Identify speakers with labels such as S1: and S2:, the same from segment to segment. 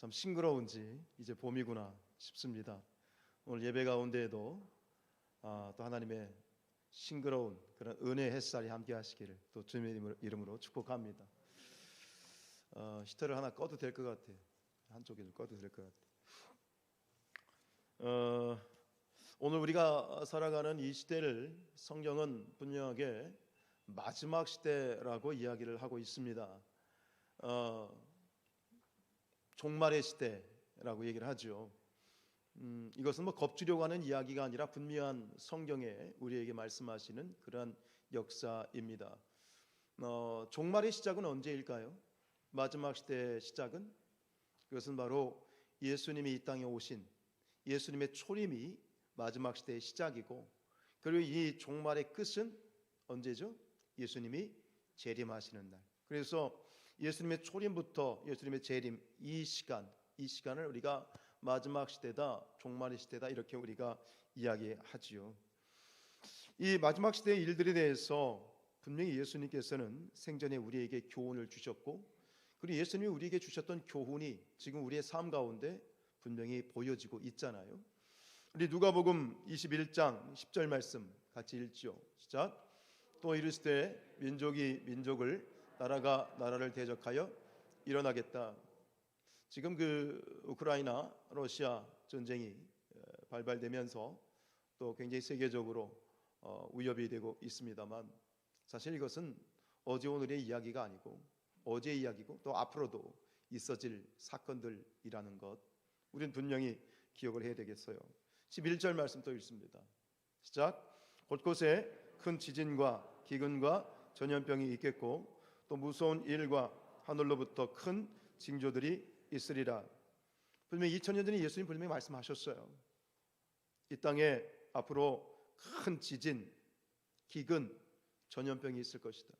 S1: 참 싱그러운지 이제 봄이구나 싶습니다. 오늘 예배 가운데에도 또 하나님의 싱그러운 그런 은혜 햇살이 함께 하시기를 또 주님의 이름으로 축복합니다. 히터를 하나 꺼도 될 것 같아요. 한쪽에 꺼도 될 것 같아요. 오늘 우리가 살아가는 이 시대를 성경은 분명하게 마지막 시대라고 이야기를 하고 있습니다. 종말의 시대라고 얘기를 하죠. 이것은 뭐 겁주려고 하는 이야기가 아니라 분명한 성경에 우리에게 말씀하시는 그러한 역사입니다. 종말의 시작은 언제일까요? 마지막 시대의 시작은 그것은 바로 예수님이 이 땅에 오신 예수님의 초림이 마지막 시대의 시작이고, 그리고 이 종말의 끝은 언제죠? 예수님이 재림하시는 날. 그래서 예수님의 초림부터 예수님의 재림, 이 시간을 우리가 마지막 시대다, 종말의 시대다, 이렇게 우리가 이야기하지요. 이 마지막 시대의 일들에 대해서 분명히 예수님께서는 생전에 우리에게 교훈을 주셨고, 그리고 예수님이 우리에게 주셨던 교훈이 지금 우리의 삶 가운데 분명히 보여지고 있잖아요. 우리 누가복음 21장 10절 말씀 같이 읽지요. 시작. 또 이르시되 민족이 민족을, 나라가 나라를 대적하여 일어나겠다. 지금 그 우크라이나 러시아 전쟁이 발발되면서 또 굉장히 세계적으로 위협이 되고 있습니다만, 사실 이것은 어제 오늘의 이야기가 아니고 어제의 이야기고 또 앞으로도 있어질 사건들이라는 것, 우리는 분명히 기억을 해야 되겠어요. 11절 말씀 또 읽습니다. 시작. 곳곳에 큰 지진과 기근과 전염병이 있겠고 또 무서운 일과 하늘로부터 큰 징조들이 있으리라. 분명히 2000년 전에 예수님 분명히 말씀하셨어요. 이 땅에 앞으로 큰 지진, 기근, 전염병이 있을 것이다.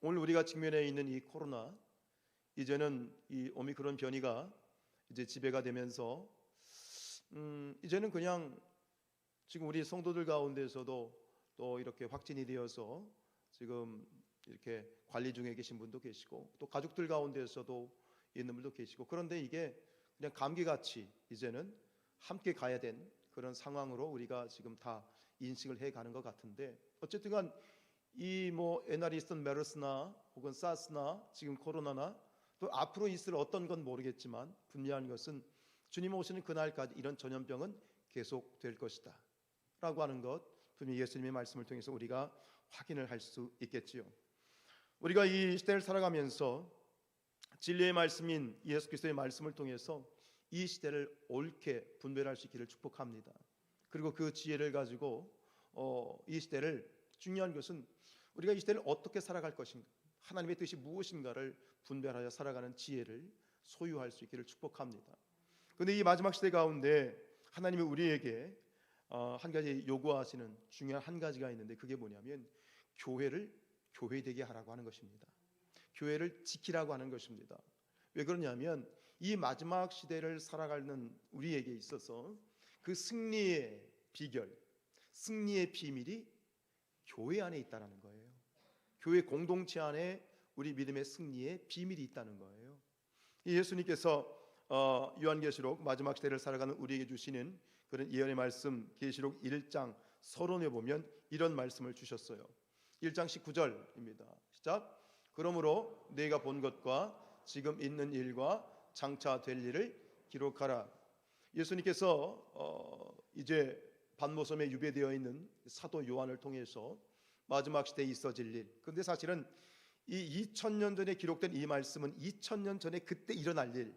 S1: 오늘 우리가 직면해 있는 이 코로나, 이제는 이 오미크론 변이가 이제 지배가 되면서 이제는 그냥 지금 우리 성도들 가운데서도 또 이렇게 확진이 되어서 지금 이렇게 관리 중에 계신 분도 계시고 또 가족들 가운데서도 있는 분도 계시고, 그런데 이게 그냥 감기같이 이제는 함께 가야 된 그런 상황으로 우리가 지금 다 인식을 해 가는 것 같은데, 어쨌든 간 이 뭐 옛날에 있었던 메르스나 혹은 사스나 지금 코로나나 또 앞으로 있을 어떤 건 모르겠지만 분명한 것은 주님 오시는 그날까지 이런 전염병은 계속될 것이다 라고 하는 것, 분명히 예수님의 말씀을 통해서 우리가 확인을 할 수 있겠지요. 우리가 이 시대를 살아가면서 진리의 말씀인 예수 그리스도의 말씀을 통해서 이 시대를 옳게 분별할 수 있기를 축복합니다. 그리고 그 지혜를 가지고 이 시대를, 중요한 것은 우리가 이 시대를 어떻게 살아갈 것인가, 하나님의 뜻이 무엇인가를 분별하여 살아가는 지혜를 소유할 수 있기를 축복합니다. 그런데 이 마지막 시대 가운데 하나님이 우리에게 한 가지 요구하시는 중요한 한 가지가 있는데, 그게 뭐냐면 교회를 교회되게 하라고 하는 것입니다. 교회를 지키라고 하는 것입니다. 왜 그러냐면 이 마지막 시대를 살아가는 우리에게 있어서 그 승리의 비결, 승리의 비밀이 교회 안에 있다는 거예요. 교회 공동체 안에 우리 믿음의 승리의 비밀이 있다는 거예요. 예수님께서 요한계시록 마지막 시대를 살아가는 우리에게 주시는 그런 예언의 말씀, 계시록 1장 서론에 보면 이런 말씀을 주셨어요. 1장 19절입니다. 시작. 그러므로 네가 본 것과 지금 있는 일과 장차 될 일을 기록하라. 예수님께서 이제 반모섬에 유배되어 있는 사도 요한을 통해서 마지막 시대에 있어질 일, 그런데 사실은 이 2000년 전에 기록된 이 말씀은 2000년 전에 그때 일어날 일,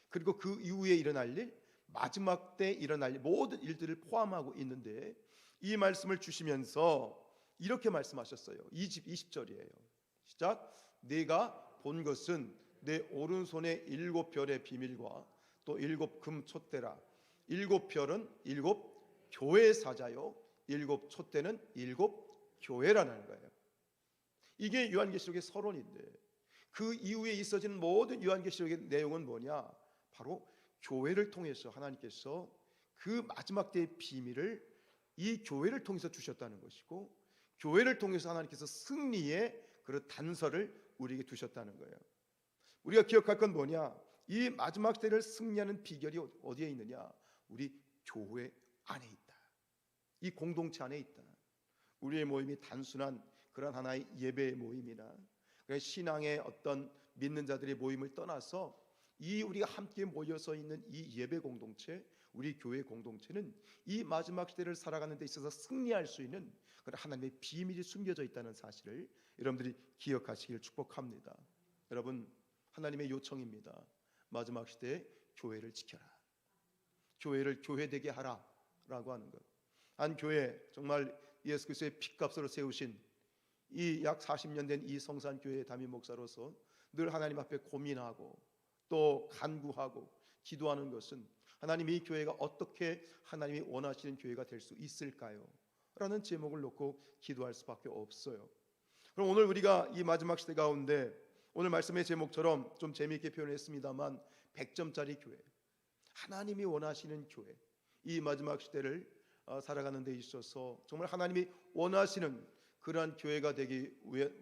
S1: 그리고 그 이후에 일어날 일, 마지막 때 일어날 일, 모든 일들을 포함하고 있는데, 이 말씀을 주시면서 이렇게 말씀하셨어요. 20절이에요. 시작. 네가 본 것은 내 오른손의 7별의 비밀과 또 7금 촛대라. 7별은 7 교회 사자요, 7 촛대는 7 교회라는 거예요. 이게 요한계시록의 서론인데, 그 이후에 있어지는 모든 요한계시록의 내용은 뭐냐? 바로 교회를 통해서 하나님께서 그 마지막 때의 비밀을 이 교회를 통해서 주셨다는 것이고, 교회를 통해서 하나님께서 승리의 그런 단서를 우리에게 두셨다는 거예요. 우리가 기억할 건 뭐냐? 이 마지막 시대를 승리하는 비결이 어디에 있느냐? 우리 교회 안에 있다. 이 공동체 안에 있다. 우리의 모임이 단순한 그런 하나의 예배 모임이나 신앙의 어떤 믿는 자들의 모임을 떠나서 이 우리가 함께 모여서 있는 이 예배 공동체, 우리 교회 공동체는 이 마지막 시대를 살아가는 데 있어서 승리할 수 있는 그런 하나님의 비밀이 숨겨져 있다는 사실을 여러분들이 기억하시길 축복합니다. 여러분, 하나님의 요청입니다. 마지막 시대에 교회를 지켜라. 교회를 교회되게 하라라고 하는 것. 한 교회, 정말 예수 그리스도의 피값으로 세우신 이 약 40년 된 이 성산교회 담임 목사로서 늘 하나님 앞에 고민하고 또 간구하고 기도하는 것은 하나님, 이 교회가 어떻게 하나님이 원하시는 교회가 될 수 있을까요? 라는 제목을 놓고 기도할 수밖에 없어요. 그럼 오늘 우리가 이 마지막 시대 가운데 오늘 말씀의 제목처럼 좀 재미있게 표현했습니다만 100점짜리 교회, 하나님이 원하시는 교회, 이 마지막 시대를 살아가는 데 있어서 정말 하나님이 원하시는 그러한 교회가 되기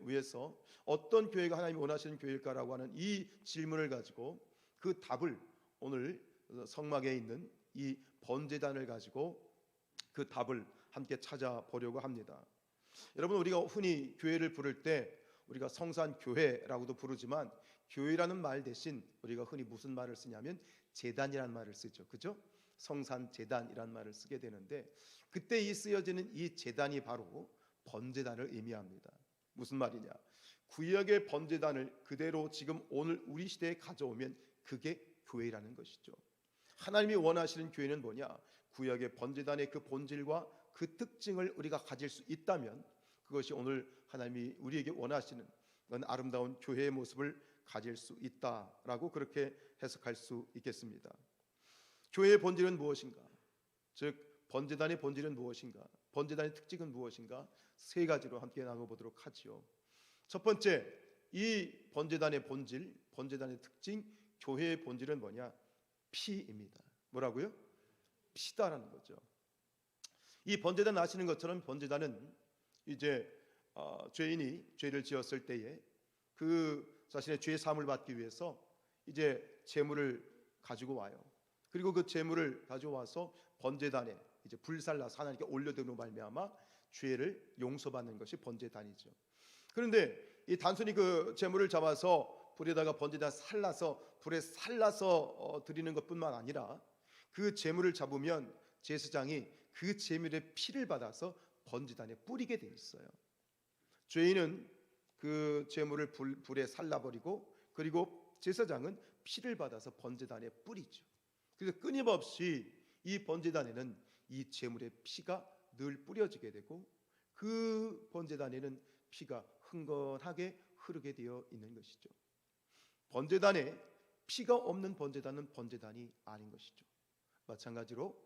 S1: 위해서 어떤 교회가 하나님이 원하시는 교회일까라고 하는 이 질문을 가지고 그 답을 오늘 성막에 있는 이 번제단을 가지고 그 답을 함께 찾아보려고 합니다. 여러분, 우리가 흔히 교회를 부를 때 우리가 성산교회라고도 부르지만 교회라는 말 대신 우리가 흔히 무슨 말을 쓰냐면 제단이라는 말을 쓰죠. 그죠? 성산제단이라는 말을 쓰게 되는데 그때 이 쓰여지는 이 제단이 바로 번제단을 의미합니다. 무슨 말이냐? 구약의 번제단을 그대로 지금 오늘 우리 시대에 가져오면 그게 교회라는 것이죠. 하나님이 원하시는 교회는 뭐냐? 구약의 번제단의 그 본질과 그 특징을 우리가 가질 수 있다면 그것이 오늘 하나님이 우리에게 원하시는 그런 아름다운 교회의 모습을 가질 수 있다라고 그렇게 해석할 수 있겠습니다. 교회의 본질은 무엇인가? 즉 번제단의 본질은 무엇인가? 번제단의 특징은 무엇인가? 세 가지로 함께 나눠보도록 하지요. 첫 번째, 이 번제단의 본질, 번제단의 특징, 교회의 본질은 뭐냐? 피입니다. 뭐라고요? 피다라는 거죠. 이 번제단 아시는 것처럼 번제단은 이제 죄인이 죄를 지었을 때에 그 자신의 죄 사함을 받기 위해서 이제 제물을 가지고 와요. 그리고 그 제물을 가져와서 번제단에 이제 불살라서 하나님께 올려드림으로 말미암아 죄를 용서받는 것이 번제단이죠. 그런데 이 단순히 그 제물을 잡아서 불에다가 번제단 살라서 불에 살라서 드리는 것뿐만 아니라 그 제물을 잡으면 제사장이 그 제물의 피를 받아서 번제단에 뿌리게 돼 있어요. 죄인은 그 제물을 불에 살라버리고 그리고 제사장은 피를 받아서 번제단에 뿌리죠. 그래서 끊임없이 이 번제단에는 이 제물의 피가 늘 뿌려지게 되고 그 번제단에는 피가 흥건하게 흐르게 되어 있는 것이죠. 번제단에 피가 없는 번제단은 번제단이 아닌 것이죠. 마찬가지로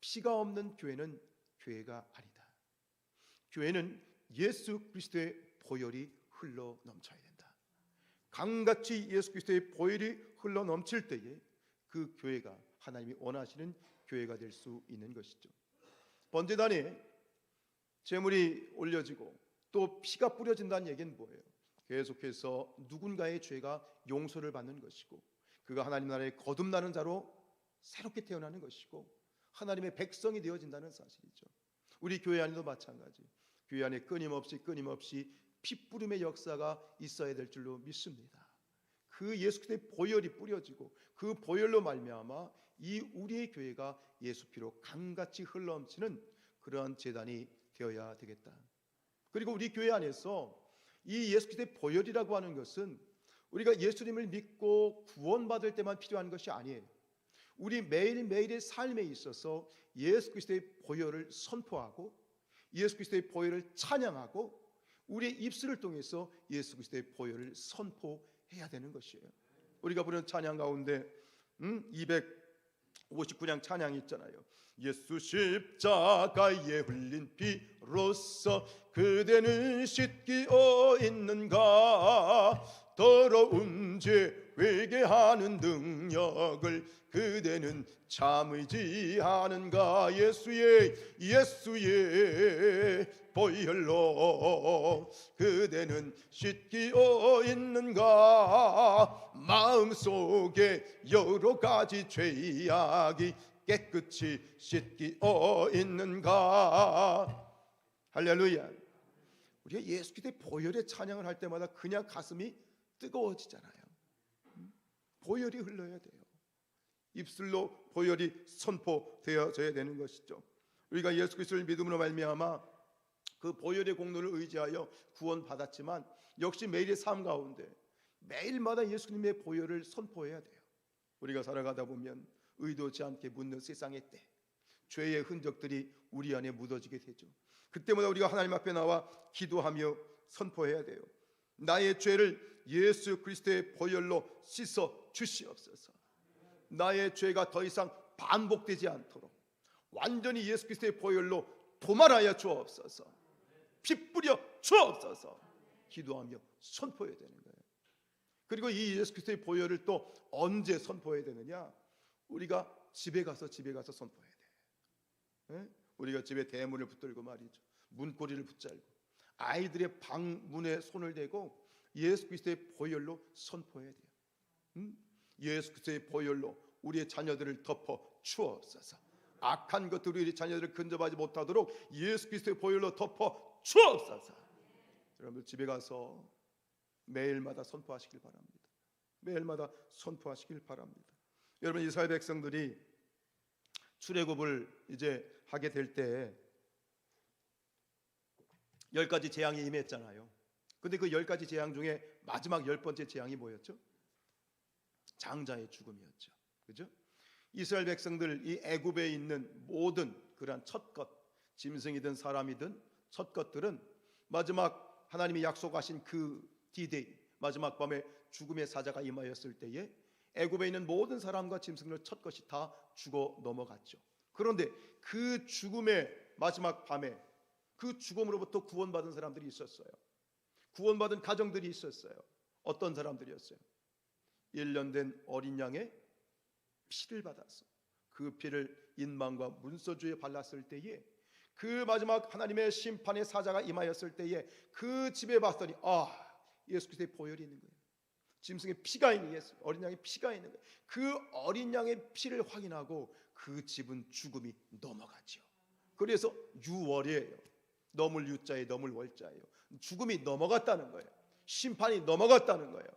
S1: 피가 없는 교회는 교회가 아니다. 교회는 예수 그리스도의 보혈이 흘러 넘쳐야 된다. 강같이 예수 그리스도의 보혈이 흘러 넘칠 때에 그 교회가 하나님이 원하시는 교회가 될 수 있는 것이죠. 번제단에 제물이 올려지고 또 피가 뿌려진다는 얘기는 뭐예요? 계속해서 누군가의 죄가 용서를 받는 것이고 그가 하나님 나라에 거듭나는 자로 새롭게 태어나는 것이고 하나님의 백성이 되어진다는 사실이죠. 우리 교회 안에도 마찬가지. 교회 안에 끊임없이 피뿌림의 역사가 있어야 될 줄로 믿습니다. 그 예수 그리스도의 보혈이 뿌려지고 그 보혈로 말미암아 이 우리의 교회가 예수 피로 강같이 흘러넘치는 그러한 제단이 되어야 되겠다. 그리고 우리 교회 안에서 이 예수 그리스도의 보혈이라고 하는 것은 우리가 예수님을 믿고 구원받을 때만 필요한 것이 아니에요. 우리 매일매일의 삶에 있어서 예수 그리스도의 보혈을 선포하고 예수 그리스도의 보혈을 찬양하고 우리의 입술을 통해서 예수 그리스도의 보혈을 선포해야 되는 것이에요. 우리가 부르는 찬양 가운데 259장 찬양이 있잖아요. 예수 십자가에 흘린 피로써 그대는 씻기어 있는가. 더러운 죄 회개하는 능력을 그대는 참 의지하는가. 예수의 보혈로 그대는 씻기어 있는가. 마음속에 여러 가지 죄악이 깨끗이 씻기어 있는가. 할렐루야. 우리가 예수 그리스도의 보혈의 찬양을 할 때마다 그냥 가슴이 뜨거워지잖아요. 보혈이 흘러야 돼요. 입술로 보혈이 선포되어져야 되는 것이죠. 우리가 예수 그리스도를 믿음으로 말미암아 그 보혈의 공로를 의지하여 구원받았지만 역시 매일의 삶 가운데 매일마다 예수님의 보혈을 선포해야 돼요. 우리가 살아가다 보면 의도치 않게 묻는 세상의 때, 죄의 흔적들이 우리 안에 묻어지게 되죠. 그때마다 우리가 하나님 앞에 나와 기도하며 선포해야 돼요. 나의 죄를 예수 그리스도의 보혈로 씻어 주시옵소서. 나의 죄가 더 이상 반복되지 않도록 완전히 예수 그리스도의 보혈로 도말하여 주옵소서. 피 뿌려 주옵소서. 기도하며 선포해야 되는 거예요. 그리고 이 예수 그리스도의 보혈을 또 언제 선포해야 되느냐? 우리가 집에 가서 선포해야 돼요. 우리가 집에 대문을 붙들고 말이죠, 문고리를 붙잡고 아이들의 방문에 손을 대고 예수 그리스도의 보혈로 선포해야 돼요. 예수 그리스도의 보혈로 우리의 자녀들을 덮어 주옵소서. 악한 것들이 우리 자녀들을 근접하지 못하도록 예수 그리스도의 보혈로 덮어 주옵소서. 여러분들 집에 가서 매일마다 선포하시길 바랍니다. 매일마다 선포하시길 바랍니다. 여러분, 이스라엘 백성들이 출애굽을 이제 하게 될 때 10가지 재앙이 임했잖아요. 근데 그 10가지 재앙 중에 마지막 10번째 재앙이 뭐였죠? 장자의 죽음이었죠. 그죠? 이스라엘 백성들 이 애굽에 있는 모든 그러한 첫것, 짐승이든 사람이든 첫 것들은 마지막 하나님이 약속하신 그 디데이, 마지막 밤에 죽음의 사자가 임하였을 때에 애굽에 있는 모든 사람과 짐승들 첫 것이 다 죽어 넘어갔죠. 그런데 그 죽음의 마지막 밤에 그 죽음으로부터 구원받은 사람들이 있었어요. 구원받은 가정들이 있었어요. 어떤 사람들이었어요? 1년 된 어린 양의 피를 받아서 그 피를 인망과 문서주에 발랐을 때에 그 마지막 하나님의 심판의 사자가 임하였을 때에 그 집에 봤더니 예수 그리스도의 보혈이 있는 거예요. 짐승의 피가 있는, 예수 어린 양의 피가 있는 거예요. 그 어린 양의 피를 확인하고 그 집은 죽음이 넘어가죠. 그래서 유월이에요. 넘을 유자에 넘을 월자예요. 죽음이 넘어갔다는 거예요. 심판이 넘어갔다는 거예요.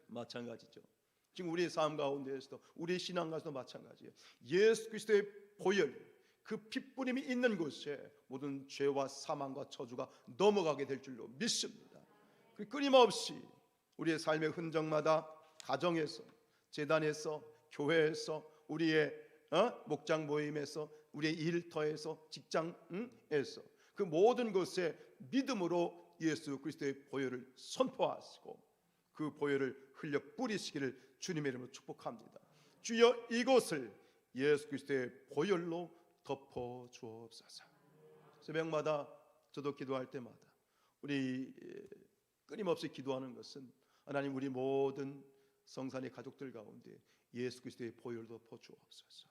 S1: 마찬가지죠. 지금 우리의 삶 가운데에서도, 우리의 신앙 가운데서도 마찬가지예요. 예수 그리스도의 보혈, 그 피뿌림이 있는 곳에 모든 죄와 사망과 저주가 넘어가게 될 줄로 믿습니다. 끊임없이 우리의 삶의 흔적마다 가정에서, 재단에서, 교회에서, 우리의 목장 모임에서, 우리의 일터에서, 직장에서 그 모든 곳에 믿음으로 예수 그리스도의 보혈을 선포하시고 그 보혈을 흘려 뿌리시기를 주님의 이름으로 축복합니다. 주여, 이곳을 예수 그리스도의 보혈로 덮어 주옵소서. 새벽마다 저도 기도할 때마다 우리 끊임없이 기도하는 것은 하나님, 우리 모든 성산의 가족들 가운데 예수 그리스도의 보혈로 덮어 주옵소서.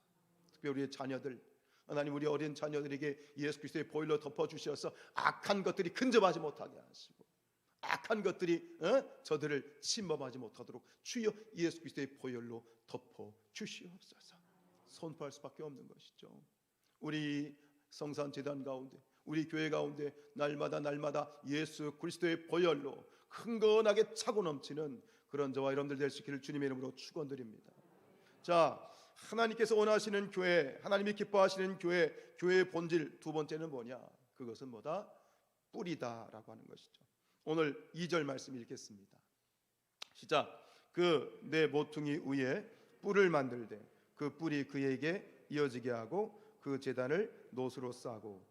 S1: 특별히 우리의 자녀들, 하나님, 우리 어린 자녀들에게 예수 그리스도의 보혈로 덮어 주셔서 악한 것들이 근접하지 못하게 하시고 악한 것들이 저들을 침범하지 못하도록 주여 예수 그리스도의 보혈로 덮어 주시옵소서. 선포할 수밖에 없는 것이죠. 우리 성산 재단 가운데, 우리 교회 가운데 날마다 예수 그리스도의 보혈로 흥건하게 차고 넘치는 그런 저와 여러분들 될 수 있기를 주님의 이름으로 축원드립니다. 자, 하나님께서 원하시는 교회, 하나님이 기뻐하시는 교회, 교회의 본질 두 번째는 뭐냐? 그것은 뭐다? 뿌리다라고 하는 것이죠. 오늘 2절 말씀 읽겠습니다. 시작. 그 내 모퉁이 위에 뿔을 만들되 그 뿔이 그에게 이어지게 하고 그 제단을 노수로 싸고.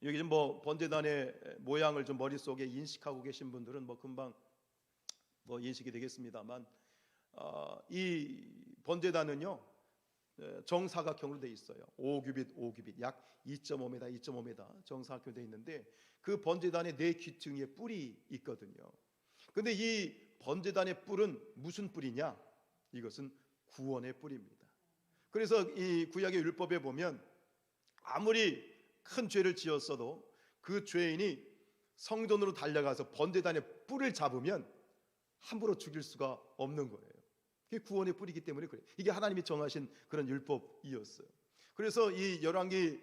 S1: 여기 좀 번제단의 모양을 좀 머릿속에 인식하고 계신 분들은 금방 인식이 되겠습니다만, 이 번제단은요 정사각형으로 되어 있어요. 5규빗 약 2.5m 정사각형으로 되어 있는데 그 번제단의 네 귀퉁이에 뿔이 있거든요. 근데 이 번제단의 뿔은 무슨 뿔이냐? 이것은 구원의 뿔입니다. 그래서 이 구약의 율법에 보면 아무리 큰 죄를 지었어도 그 죄인이 성전으로 달려가서 번제단의 뿔을 잡으면 함부로 죽일 수가 없는 거예요. 그게 구원의 뿌리이기 때문에 그래요. 이게 하나님이 정하신 그런 율법이었어요. 그래서 이 열왕기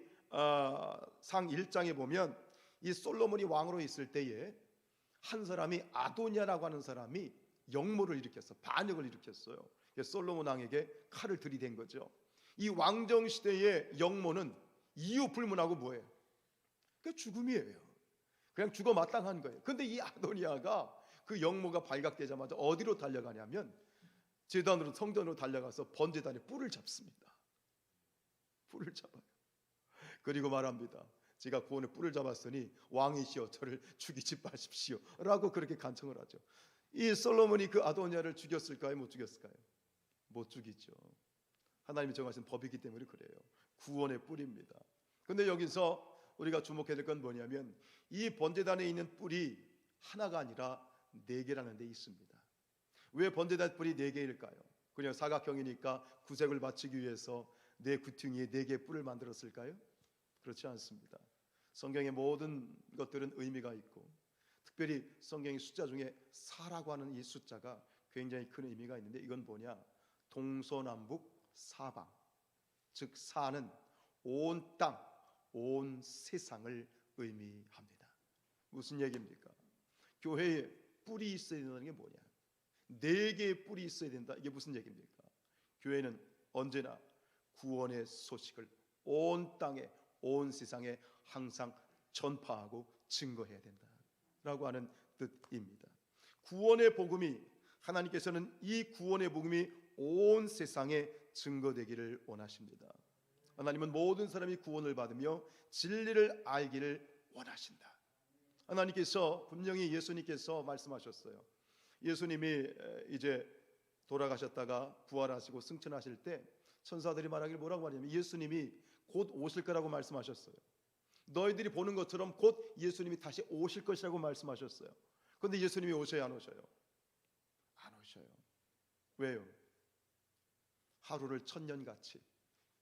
S1: 상 1장에 보면 이 솔로몬이 왕으로 있을 때에 한 사람이 아도니아라고 하는 사람이 역모를 일으켰어. 반역을 일으켰어요. 솔로몬 왕에게 칼을 들이댄 거죠. 이 왕정 시대의 역모는 이유 불문하고 뭐예요? 그 죽음이에요. 그냥 죽어 마땅한 거예요. 근데 이 아도니아가 그 역모가 발각되자마자 어디로 달려가냐면 제단으로, 성전으로 달려가서 번제단에 뿔을 잡습니다. 뿔을 잡아요. 그리고 말합니다. 제가 구원의 뿔을 잡았으니 왕이시여 저를 죽이지 마십시오 라고 그렇게 간청을 하죠. 이 솔로몬이 그 아도니아를 죽였을까요? 못 죽였을까요? 못 죽이죠. 하나님이 정하신 법이기 때문에 그래요. 구원의 뿔입니다. 근데 여기서 우리가 주목해야 될 건 뭐냐면 이 번제단에 있는 뿔이 하나가 아니라 4개라는 데 있습니다. 왜 번제단 뿔이 4개일까요? 그냥 사각형이니까 구색을 맞추기 위해서 4 구퉁이에 4개의 뿔을 만들었을까요? 그렇지 않습니다. 성경의 모든 것들은 의미가 있고 특별히 성경의 숫자 중에 4라고 하는 이 숫자가 굉장히 큰 의미가 있는데 이건 뭐냐? 동서남북 사방, 즉 4는 온 땅, 온 세상을 의미합니다. 무슨 얘기입니까? 교회에 뿔이 있어야 된다는 게 뭐냐? 4개의 뿔이 있어야 된다. 이게 무슨 얘기입니까? 교회는 언제나 구원의 소식을 온 땅에, 온 세상에 항상 전파하고 증거해야 된다라고 하는 뜻입니다. 구원의 복음이, 하나님께서는 이 구원의 복음이 온 세상에 증거되기를 원하십니다. 하나님은 모든 사람이 구원을 받으며 진리를 알기를 원하신다. 하나님께서 분명히 예수님께서 말씀하셨어요. 예수님이 이제 돌아가셨다가 부활하시고 승천하실 때 천사들이 말하길 뭐라고 말하냐면 예수님이 곧 오실 거라고 말씀하셨어요. 너희들이 보는 것처럼 곧 예수님이 다시 오실 것이라고 말씀하셨어요. 그런데 예수님이 오셔야 안 오셔요? 안 오셔요. 왜요? 하루를 1000년같이,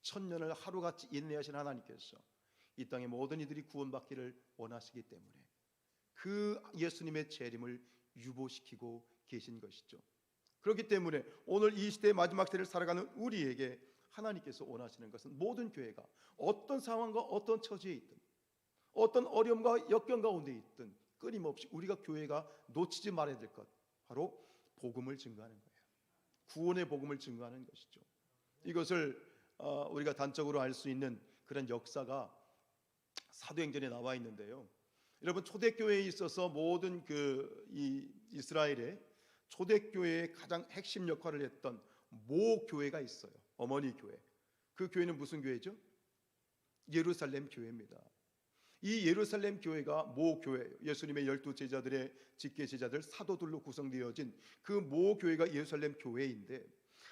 S1: 1000년을 하루같이 인내하신 하나님께서 이 땅의 모든 이들이 구원받기를 원하시기 때문에 그 예수님의 재림을 유보시키고 계신 것이죠. 그렇기 때문에 오늘 이 시대의 마지막 때를 살아가는 우리에게 하나님께서 원하시는 것은 모든 교회가 어떤 상황과 어떤 처지에 있든 어떤 어려움과 역경 가운데 있든 끊임없이 우리가 교회가 놓치지 말아야 될 것, 바로 복음을 증거하는 거예요. 구원의 복음을 증거하는 것이죠. 이것을 우리가 단적으로 알 수 있는 그런 역사가 사도행전에 나와 있는데요. 여러분, 초대교회에 있어서 모든 이 이스라엘의 초대교회의 가장 핵심 역할을 했던 모 교회가 있어요. 어머니 교회. 그 교회는 무슨 교회죠? 예루살렘 교회입니다. 이 예루살렘 교회가 모 교회예요. 예수님의 12 제자들의 직계 제자들 사도들로 구성되어진 그 모 교회가 예루살렘 교회인데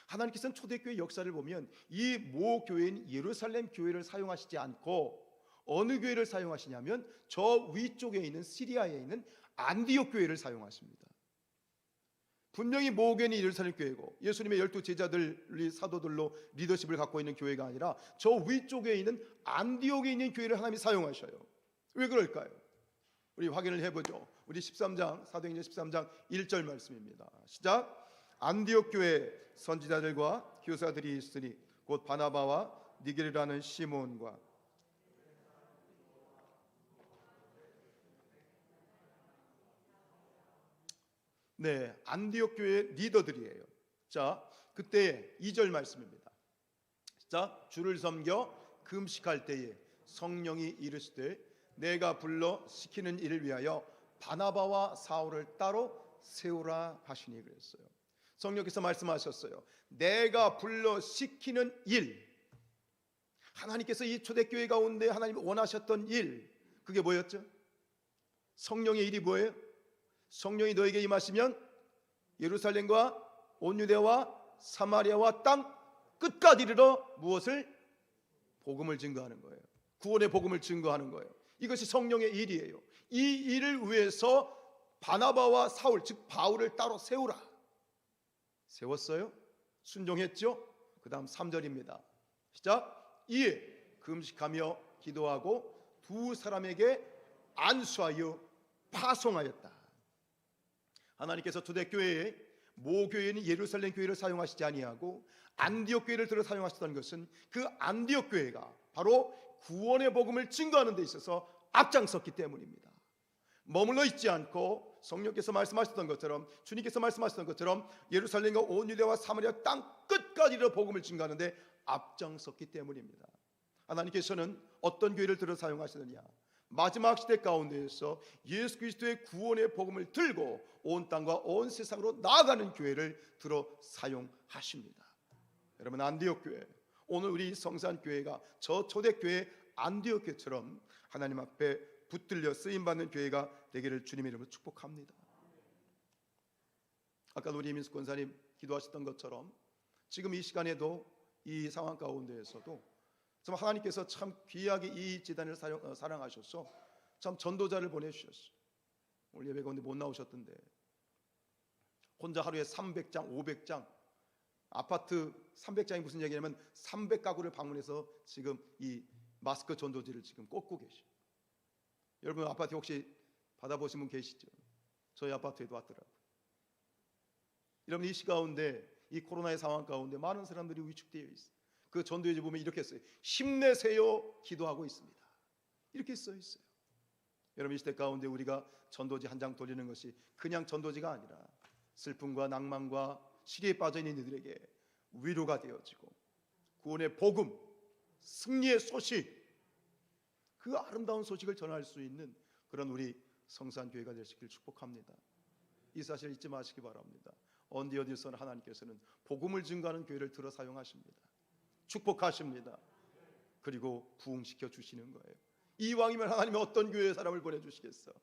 S1: 하나님께서는 초대교회 역사를 보면 이 모 교회인 예루살렘 교회를 사용하시지 않고 어느 교회를 사용하시냐면 저 위쪽에 있는 시리아에 있는 안디옥 교회를 사용하십니다. 분명히 모 교회는 예루살렘 교회고 예수님의 12 제자들이 사도들로 리더십을 갖고 있는 교회가 아니라 저 위쪽에 있는 안디옥에 있는 교회를 하나님이 사용하셔요. 왜 그럴까요? 우리 확인을 해보죠. 우리 13장 사도행전 13장 1절 말씀입니다. 시작. 안디옥 교회에 선지자들과 교사들이 있으니 곧 바나바와 니게르라는 시몬과 안디옥 교회 리더들이에요. 자, 그때 2절 말씀입니다. 자, 주를 섬겨 금식할 때에 성령이 이르시되 내가 불러 시키는 일을 위하여 바나바와 사울을 따로 세우라 하시니 그랬어요. 성령께서 말씀하셨어요. 내가 불러 시키는 일, 하나님께서 이 초대교회 가운데 하나님이 원하셨던 일, 그게 뭐였죠? 성령의 일이 뭐예요? 성령이 너에게 임하시면 예루살렘과 온 유대와 사마리아와 땅 끝까지 이르러 무엇을? 복음을 증거하는 거예요. 구원의 복음을 증거하는 거예요. 이것이 성령의 일이에요. 이 일을 위해서 바나바와 사울, 즉 바울을 따로 세우라. 세웠어요? 순종했죠? 그 다음 3절입니다. 시작. 이에 금식하며 기도하고 두 사람에게 안수하여 파송하였다. 하나님께서 초대교회에 모교회인 예루살렘 교회를 사용하시지 아니하고 안디옥 교회를 들어 사용하셨던 것은 그 안디옥 교회가 바로 구원의 복음을 증거하는 데 있어서 앞장섰기 때문입니다. 머물러 있지 않고 성령께서 말씀하셨던 것처럼, 주님께서 말씀하셨던 것처럼 예루살렘과 온 유대와 사마리아 땅 끝까지로 복음을 증거하는데 앞장섰기 때문입니다. 하나님께서는 어떤 교회를 들어 사용하시느냐? 마지막 시대 가운데에서 예수 그리스도의 구원의 복음을 들고 온 땅과 온 세상으로 나아가는 교회를 들어 사용하십니다. 여러분, 안디옥 교회, 오늘 우리 성산교회가 저 초대교회 안디옥 교회처럼 하나님 앞에 붙들려 쓰임받는 교회가 되기를 주님의 이름으로 축복합니다. 아까 우리 이민숙 권사님 기도하셨던 것처럼 지금 이 시간에도 이 상황 가운데에서도 참 하나님께서 참 귀하게 이 재단을 사랑하셔서 참 전도자를 보내주셨어요. 오늘 예배 가운데 못 나오셨던데 혼자 하루에 300장 500장 아파트 300장이 무슨 얘기냐면 300가구를 방문해서 지금 이 마스크 전도지를 지금 꽂고 계셔. 여러분 아파트 혹시 받아보신 분 계시죠? 저희 아파트에도 왔더라고요. 여러분 이 시 가운데 이 코로나의 상황 가운데 많은 사람들이 위축되어 있어요. 그 전도회지 보면 이렇게 써요. 힘내세요 기도하고 있습니다. 이렇게 써 있어요. 여러분 이 시대 가운데 우리가 전도지 한 장 돌리는 것이 그냥 전도지가 아니라 슬픔과 낭만과 시리에 빠져있는 이들에게 위로가 되어지고 구원의 복음, 승리의 소식, 그 아름다운 소식을 전할 수 있는 그런 우리 성산교회가 되시길 축복합니다. 이 사실 잊지 마시기 바랍니다. 어디서나 하나님께서는 복음을 증거하는 교회를 들어 사용하십니다. 축복하십니다. 그리고 부흥시켜 주시는 거예요. 이왕이면 하나님이 어떤 교회의 사람을 보내주시겠어?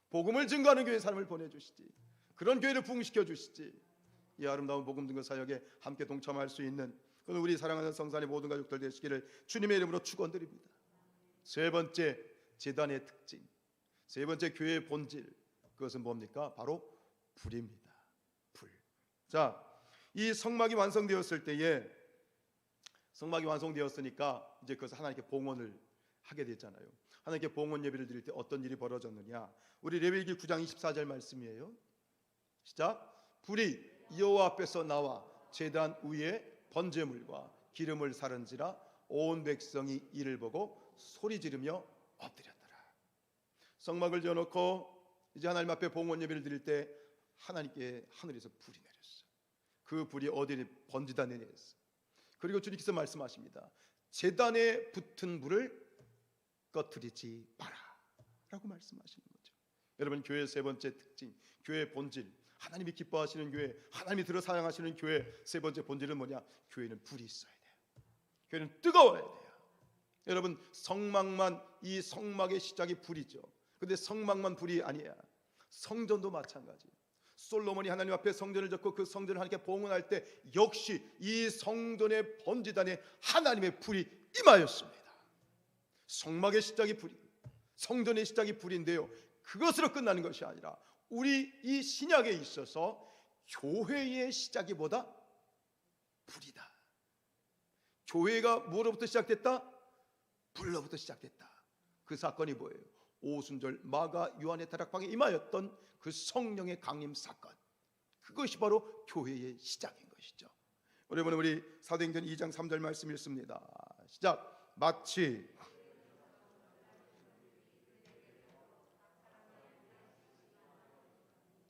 S1: 복음을 증거하는 교회의 사람을 보내주시지. 그런 교회를 부흥시켜 주시지. 이 아름다운 복음 증거 사역에 함께 동참할 수 있는 그런 우리 사랑하는 성산의 모든 가족들 되시기를 주님의 이름으로 축원드립니다. 세 번째 제단의 특징, 세 번째 교회의 본질, 그것은 뭡니까? 바로 불입니다. 불. 자, 이 성막이 완성되었을 때에 성막이 완성되었으니까 이제 그것을 하나님께 봉헌을 하게 됐잖아요. 하나님께 봉헌 예배를 드릴 때 어떤 일이 벌어졌느냐? 우리 레위기 9장 24절 말씀이에요. 시작. 불이 여호와 앞에서 나와 제단 위에 번제물과 기름을 사른지라 온 백성이 이를 보고 소리 지르며 엎드렸더라. 성막을 지어놓고 이제 하나님 앞에 봉헌 예배를 드릴 때 하나님께 하늘에서 불이 내렸어. 그 불이 어디에 번지다 내렸어. 그리고 주님께서 말씀하십니다. 제단에 붙은 불을 꺼트리지 마라 라고 말씀하시는 거죠. 여러분 교회의 세 번째 특징, 교회의 본질, 하나님이 기뻐하시는 교회, 하나님이 들어 사랑하시는 교회 세 번째 본질은 뭐냐? 교회는 불이 있어야 돼요. 교회는 뜨거워야 돼요. 여러분 성막만, 이 성막의 시작이 불이죠. 근데 성막만 불이 아니야. 성전도 마찬가지예요. 솔로몬이 하나님 앞에 성전을 짓고 그 성전을 하나님께 봉헌할 때 역시 이 성전의 번지단에 하나님의 불이 임하였습니다. 성막의 시작이 불이, 성전의 시작이 불인데요, 그것으로 끝나는 것이 아니라 우리 이 신약에 있어서 교회의 시작이 뭐다? 불이다. 교회가 무엇로부터 시작됐다? 불로부터 시작됐다. 그 사건이 뭐예요? 오순절 마가 요한의 다락방에 임하였던 그 성령의 강림 사건, 그것이 바로 교회의 시작인 것이죠. 여러분 우리 사도행전 2장 3절 말씀 읽습니다. 시작. 마치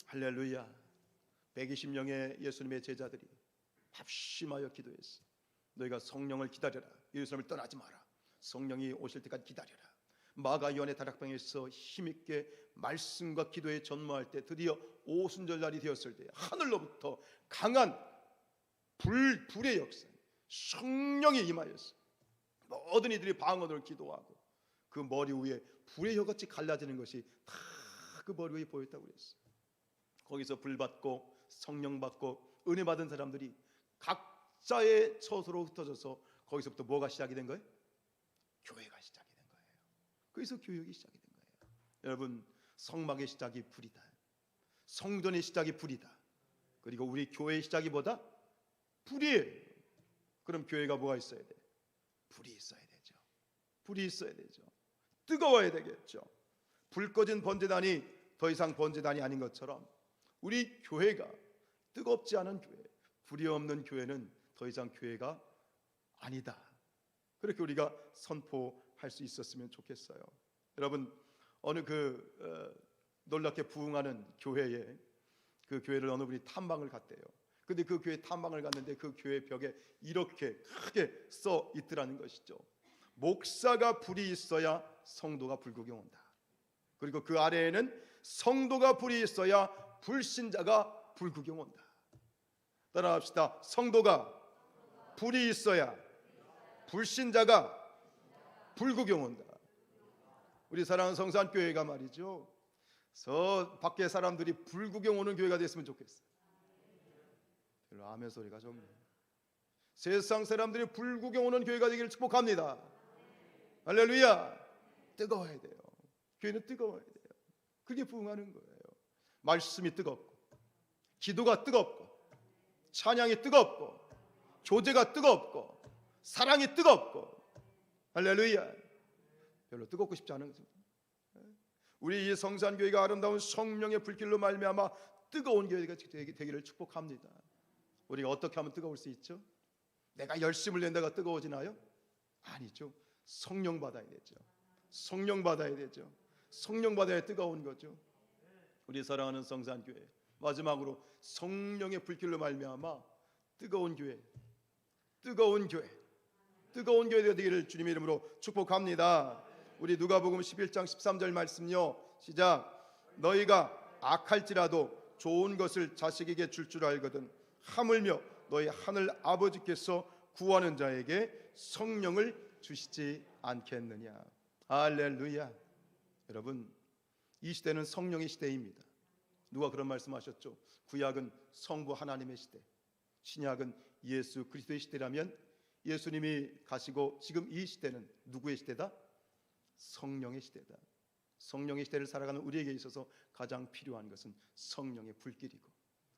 S1: 할렐루야. 120명의 예수님의 제자들이 합심하여 기도했어. 너희가 성령을 기다려라. 예루살렘을 떠나지 마라. 성령이 오실 때까지 기다려라. 마가 요한의 다락방에서 힘있게 말씀과 기도에 전무할 때 드디어 오순절 날이 되었을 때 하늘로부터 강한 불의 역사, 성령이 임하였어. 모든 이들이 방언으로 기도하고 그 머리 위에 불의 혀같이 갈라지는 것이 다 그 머리 위에 보였다고 그랬어. 거기서 불 받고 성령 받고 은혜 받은 사람들이 각자의 처소로 흩어져서 거기서부터 뭐가 시작이 된 거예요? 교회가 시작이 된 거예요. 그래서 교육이 시작이 된 거예요. 여러분 성막의 시작이 불이다. 성전의 시작이 불이다. 그리고 우리 교회의 시작이 뭐다? 불이에요. 그럼 교회가 뭐가 있어야 돼? 불이 있어야 되죠. 불이 있어야 되죠. 뜨거워야 되겠죠. 불 꺼진 번제단이 더 이상 번제단이 아닌 것처럼 우리 교회가 뜨겁지 않은 교회, 불이 없는 교회는 더 이상 교회가 아니다. 그렇게 우리가 선포할 수 있었으면 좋겠어요. 여러분, 어느 놀랍게 부흥하는 교회에 그 교회를 어느 분이 탐방을 갔대요. 근데 그 교회 탐방을 갔는데 그 교회 벽에 이렇게 크게 써 있더라는 것이죠. 목사가 불이 있어야 성도가 불구경 온다. 그리고 그 아래에는 성도가 불이 있어야 불신자가 불구경 온다. 따라합시다. 성도가 불이 있어야 불신자가 불구경 온다. 우리 사랑하는 성산교회가 말이죠, 밖에 사람들이 불구경 오는 교회가 됐으면 좋겠어요. 별로 아멘 소리가 좀. 세상 사람들이 불구경 오는 교회가 되기를 축복합니다. 할렐루야. 뜨거워야 돼요. 교회는 뜨거워야 돼요. 그게 부흥하는 거예요. 말씀이 뜨겁고, 기도가 뜨겁고, 찬양이 뜨겁고, 교제가 뜨겁고, 사랑이 뜨겁고. 할렐루야. 별로 뜨겁고 싶지 않은 것입니다. 우리 이 성산교회가 아름다운 성령의 불길로 말미암아 뜨거운 교회가 되기를 축복합니다. 우리가 어떻게 하면 뜨거울 수 있죠? 내가 열심을 낸다가 뜨거워지나요? 아니죠. 성령 받아야 되죠. 성령 받아야 되죠. 성령 받아야 뜨거운 거죠. 우리 사랑하는 성산교회, 마지막으로 성령의 불길로 말미암아 뜨거운 교회, 뜨거운 교회가 되기를 주님의 이름으로 축복합니다. 우리 누가복음 11장 13절 말씀요, 시작. 너희가 악할지라도 좋은 것을 자식에게 줄 알거든 하물며 너희 하늘 아버지께서 구하는 자에게 성령을 주시지 않겠느냐. 할렐루야. 여러분, 이 시대는 성령의 시대입니다. 누가 그런 말씀하셨죠? 구약은 성부 하나님의 시대, 신약은 예수 그리스도의 시대라면 예수님이 가시고 지금 이 시대는 누구의 시대다? 성령의 시대다. 성령의 시대를 살아가는 우리에게 있어서 가장 필요한 것은 성령의 불길이고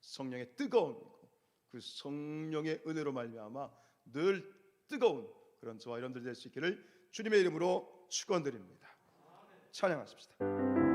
S1: 성령의 뜨거움이고 그 성령의 은혜로 말미암아 늘 뜨거운 그런 저와 여러분들 될 수 있기를 주님의 이름으로 축원드립니다. 찬양하십시다.